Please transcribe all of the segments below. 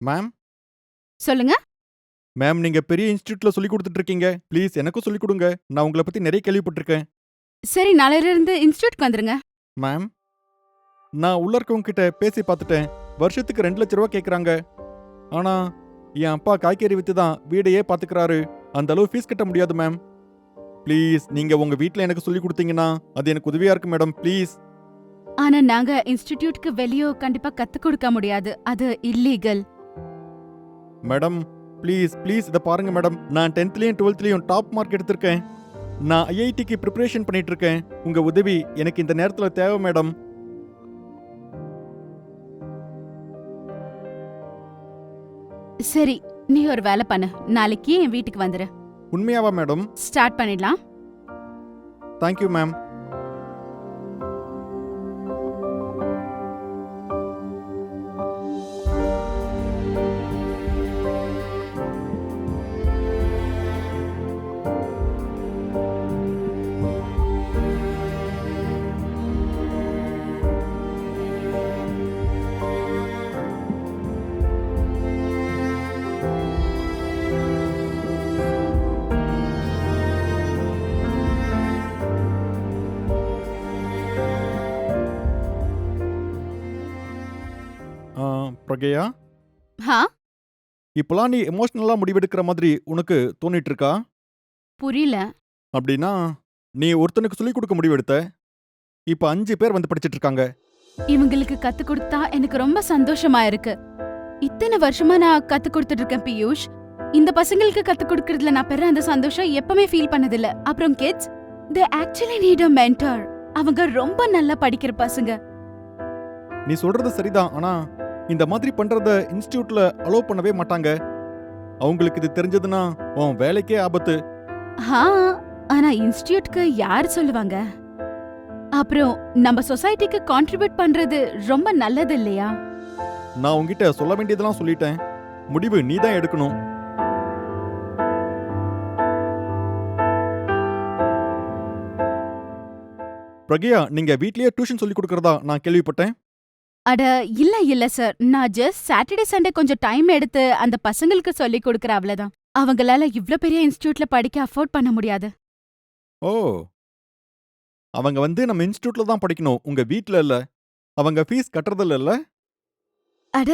Ma'am சொல்லுங்க. Ma'am நீங்க பெரிய இன்ஸ்டிடியூட்ல சொல்லிக் கொடுத்துட்டு இருக்கீங்க. ப்ளீஸ் எனக்கும் சொல்லிக் கொடுங்க. நான் உங்கள பத்தி நிறைய கேள்விப்பட்டிருக்கேன். சரி, நாளையில இருந்து இன்ஸ்டிடியூட்க்கு வந்துருங்க. மேம் நான் உள்ள இருக்கவங்க கிட்ட பேசி பார்த்துட்டேன். வருஷத்துக்கு 2,00,000 கேக்குறாங்க. ஆனா என் அப்பா காய்கறி வித்து தான் வீடையே பாத்துக்கிறாரு. அந்த அளவு ஃபீஸ் கட்ட முடியாது மேம். ப்ளீஸ் நீங்க உங்க வீட்ல எனக்கு சொல்லிக் கொடுத்தீங்கன்னா அது எனக்கு உதவியா இருக்கு மேடம். ப்ளீஸ். ஆனா நாங்க இன்ஸ்டிடியூட்க்கு வெளிய கண்டிப்பா கத்துக் கொடுக்க முடியாது. அது இல்லீகல். மேடம் ப்ளீஸ் ப்ளீஸ் இத பாருங்க மேடம். நான் 10த்லயும் 12த்லயும் டாப் மார்க் எடுத்திருக்கேன். நான் ஐஐடிக்கு ப்ரிப்பரேஷன் பண்ணிட்டு இருக்கேன். உங்க உதவி எனக்கு இந்த நேரத்துல தேவை மேடம். சரி, நீ ஒரு வேலை பண்ணு. நாளைக்கு என் வீட்டுக்கு வந்துரு. உண்மையாவா மேடம்? ஸ்டார்ட் பண்ணிடலாம். Thank you ma'am. பிரகயா, ஹா? இப்பலாம் நீ எமோஷனலா முடிவெடுக்கிற மாதிரி உனக்கு தோணிட்டு இருக்கா? புரியல. அப்படின்னா நீ ஒருத்தனுக்கு சொல்லிக் கொடுக்க முடிவெடுத்த. இப்ப 5 பேர் வந்து படிச்சிட்டு இருக்காங்க. இவங்களுக்கு கத்து கொடுத்தா எனக்கு ரொம்ப சந்தோஷமா இருக்கு. இத்தனை வருஷமா நான் கத்து கொடுத்துட்டு இருக்கேன் பியூஷ். இந்த பசங்களுக்கு கத்து கொடுக்கறதுல நான் பெற அந்த சந்தோஷம் எப்பவுமே ஃபீல் பண்ணதில்ல. அப்புறம் kids, they actually need a mentor. அவங்க ரொம்ப நல்லா படிக்கிற பசங்க. நீ சொல்றது சரிதான். ஆனா இந்த மாதிரி பண்றத இன்ஸ்டிடியூட்ல அலோவ் பண்ணவே மாட்டாங்க. அவங்களுக்கு இது தெரிஞ்சதுன்னா உன் வேலைக்கே ஆபத்து. ஹா, ஆனா இன்ஸ்டிடியூட்க்கு யார் சொல்லுவாங்க? அப்புறம் நம்ம சொசைட்டிக்கு கான்ட்ரிபியூட் பண்றது ரொம்ப நல்லது இல்லையா? நான் உன்கிட்ட சொல்ல வேண்டியதெல்லாம் சொல்லிட்டேன். முடிவு நீ தான் எடுக்கணும். பிரகயா, நீங்க வீட்லயே டியூஷன் சொல்லி கொடுக்கறதா நான் கேள்விப்பட்டேன். அட இல்ல சார். நான் ஜஸ்ட் சாட்டர்டே சண்டே கொஞ்சம் டைம் எடுத்து அந்த பசங்களுக்கு சொல்லி கொடுக்கற அவ்வளவுதான். அவங்களால இவ்ளோ பெரிய இன்ஸ்டிடியூட்ல படிக்க அஃபோர்ட் பண்ண முடியாது. ஓ, அவங்க வந்து நம்ம இன்ஸ்டிடியூட்ல தான் படிக்கணும், உங்க வீட்ல இல்ல. அவங்க ஃபீஸ் கட்டுறதில்ல இல்ல? அட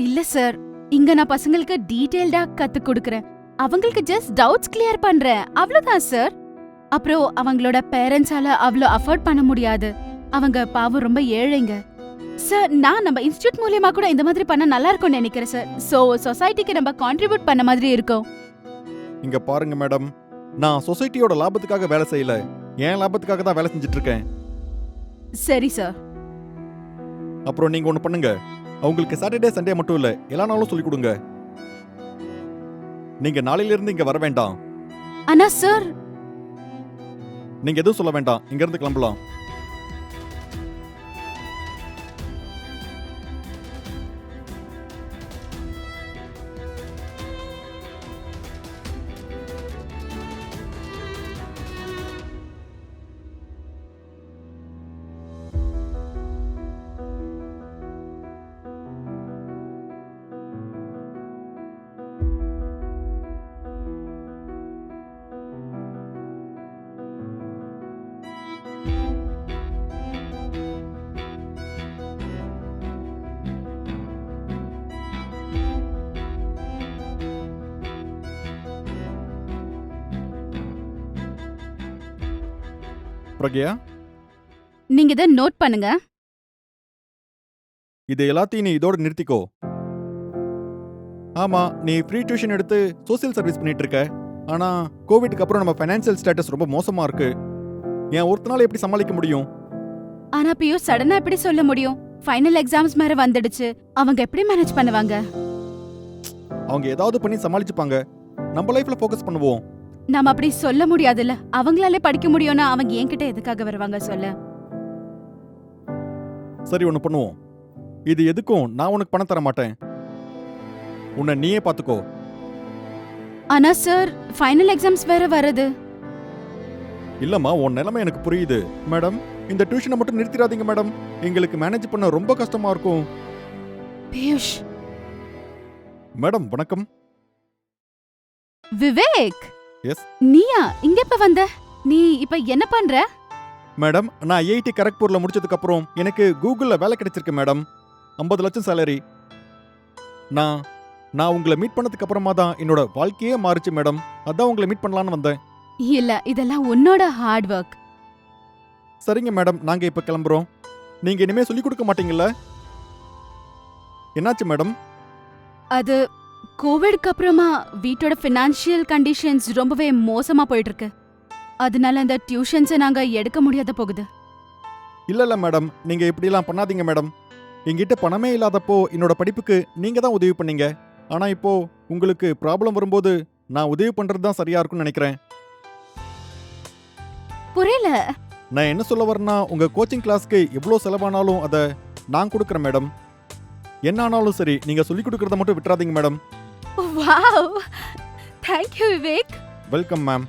இல்ல சார். இங்க நான் பசங்களுக்கு டீடைல்டா கத்து கொடுக்கறேன். அவங்களுக்கு ஜஸ்ட் டவுட்ஸ் கிளியர் பண்றேன். அவ்வளவுதான் சார். அப்புறம் அவங்களோட பேரண்ட்ஸால அவ்ளோ அஃபோர்ட் பண்ண முடியாது. அவங்க பாவம் ரொம்ப ஏழைங்க. சார், நான் நம்ம இன்ஸ்டிடியூட் மூலியமா கூட இந்த மாதிரி பண்ண நல்லா இருக்கும்னு நினைக்கிறேன் சார். சோ சொசைட்டிக்கு நம்ம கான்ட்ரிபியூட் பண்ண மாதிரி இருக்கும். இங்க பாருங்க மேடம், நான் சொசைட்டியோட லாபத்துக்காக வேலை செய்யல. என் லாபத்துக்காக தான் வேலை செஞ்சுட்டு இருக்கேன். சரி சார். அப்புறம் நீங்க ஒண்ணு பண்ணுங்க. அவங்களுக்கு சாட்டர்டே சண்டே மட்டும் இல்ல, எல்லா நாளும் சொல்லிக் கொடுங்க. நீங்க நாளையில இருந்து இங்க வர வேண்டாம். ஆனா சார், நீங்க எதுவும் சொல்ல வேண்டாம். இங்க இருந்து கிளம்பலாம். பிரகயா, நீங்க இத நோட் பண்ணுங்க. இது எல்லாத்தையும் நீ இதோட நிறுத்திக்கோ. ஆமா, நீ ஃப்ரீ டியூஷன் எடுத்து சோசியல் சர்வீஸ் பண்ணிட்டு இருக்க. ஆனா கோவிட்க்கு அப்புறம் நம்ம ஃபைனான்சியல் ஸ்டேட்டஸ் ரொம்ப மோசமா இருக்கு. ஏன் ஒருத்தனால எப்படி சமாளிக்க முடியும்? ஆனா பியூஷ், சடனா எப்படி சொல்ல முடியும்? ஃபைனல் எக்ஸாம்ஸ் மேல வந்துடுச்சு. அவங்க எப்படி மேனேஜ் பண்ணுவாங்க? அவங்க ஏதாவது பண்ணி சமாளிச்சுப்பாங்க. நம்ம லைஃப்ல ஃபோக்கஸ் பண்ணுவோம். நாம அப்படி சொல்ல முடியாதுல்ல. அவங்களாலே படிக்க முடியும்னா அவங்க என்கிட்ட எதுக்காக வருவாங்க சொல்ல? சரி, ஒண்ணு பண்ணுவோம். இது எதுக்கும் நான் உனக்கு பணம் தர மாட்டேன். உன்னை நீயே பாத்துக்கோ. ஆனா சார், ஃபைனல் எக்ஸாம்ஸ் வேற வருது. இல்லம்மா, உன் நிலைமை எனக்கு புரியுது. மேடம், இந்த டியூஷனை மட்டும் நிறுத்திடாதீங்க மேடம். எங்களுக்கு மேனேஜ் பண்ண ரொம்ப கஷ்டமா இருக்கும். பியூஷ், மேடம் வணக்கம். விவேக், எஸ் நீயா இங்க எப்ப வந்த? நீ இப்ப என்ன பண்ற? மேடம், நான் ஐஐடி கரக்பூர்ல முடிச்சதுக்கு அப்புறம் எனக்கு கூகுள்ல வேலை கிடைச்சிருக்கு மேடம். 50 லட்சம் சேலரி. நான் நான் உங்களை மீட் பண்ணதுக்கு அப்புறமா தான் என்னோட வாழ்க்கையே மாறுச்சு மேடம். அதான் உங்களை மீட் பண்ணலான்னு வந்தேன். இல்ல, இதெல்லாம் உன்னோட ஹார்ட் ஒர்க். சரிங்க மேடம், நாங்க இப்ப கிளம்புறோம். நீங்க இனிமே சொல்லிக் கொடுக்க மாட்டீங்கல்ல? என்னாச்சு மேடம்? அது கோவிட்க்கு அப்புறமா வீட்டோட ஃபினான்ஷியல் கண்டிஷன்ஸ் ரொம்பவே மோசமா போயிட்டு இருக்கு. அதனால இந்த டியூஷன்ஸை நாங்க எடுக்க முடியாத போகுது. இல்ல மேடம், நீங்க இப்படிலாம் பண்ணாதீங்க மேடம். என்கிட்ட பணமே இல்லாதப்போ என்னோட படிப்புக்கு நீங்க தான் உதவி பண்ணீங்க. ஆனா இப்போ உங்களுக்கு ப்ராப்ளம் வரும்போது நான் உதவி பண்றது தான் சரியா இருக்கும்னு நினைக்கிறேன். புரியல. நான் என்ன சொல்ல வரேன்னா, உங்க கோச்சிங் கிளாஸ்க்கு எவ்வளோ செலவானாலும் அதை நான் கொடுக்குறேன் மேடம். என்ன ஆனாலும் சரி, நீங்க சொல்லிக் கொடுக்கறத மட்டும் விட்டுறாதீங்க madam. Wow, thank you Vivek. Welcome ma'am.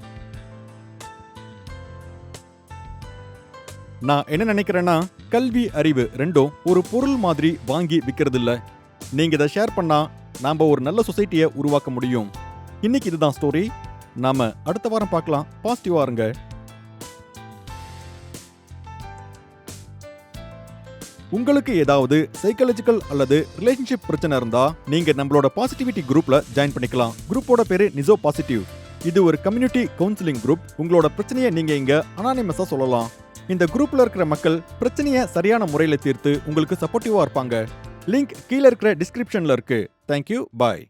நான் என்ன நினைக்கிறேன்னா, கல்வி அறிவு ரெண்டும் ஒரு பொருள் மாதிரி வாங்கி விற்கிறது இல்ல. நீங்க இதை ஷேர் பண்ணா நாம ஒரு நல்ல சொசைட்டியை உருவாக்க முடியும். இன்னைக்கு இதுதான் ஸ்டோரி. நாம அடுத்த வாரம் பார்க்கலாம். பாசிட்டிவா இருங்க. உங்களுக்கு ஏதாவது சைக்காலஜிக்கல் அல்லது ரிலேஷன்ஷிப் பிரச்சனை இருந்தா நீங்க நம்மளோட பாசிட்டிவிட்டி குரூப்ல ஜாயின் பண்ணிக்கலாம். குரூப்போட பேரு நிசோ பாசிட்டிவ். இது ஒரு கம்யூனிட்டி கவுன்சிலிங் குரூப். உங்களோட பிரச்சனையை நீங்க இங்க அனானிமஸா சொல்லலாம். இந்த குரூப்ல இருக்கிற மக்கள் பிரச்சனையை சரியான முறையில தீர்த்து உங்களுக்கு சப்போர்ட்டிவா இருப்பாங்க. லிங்க் கீழே இருக்கிற டிஸ்கிரிப்ஷன்ல இருக்கு. தேங்க்யூ, பாய்.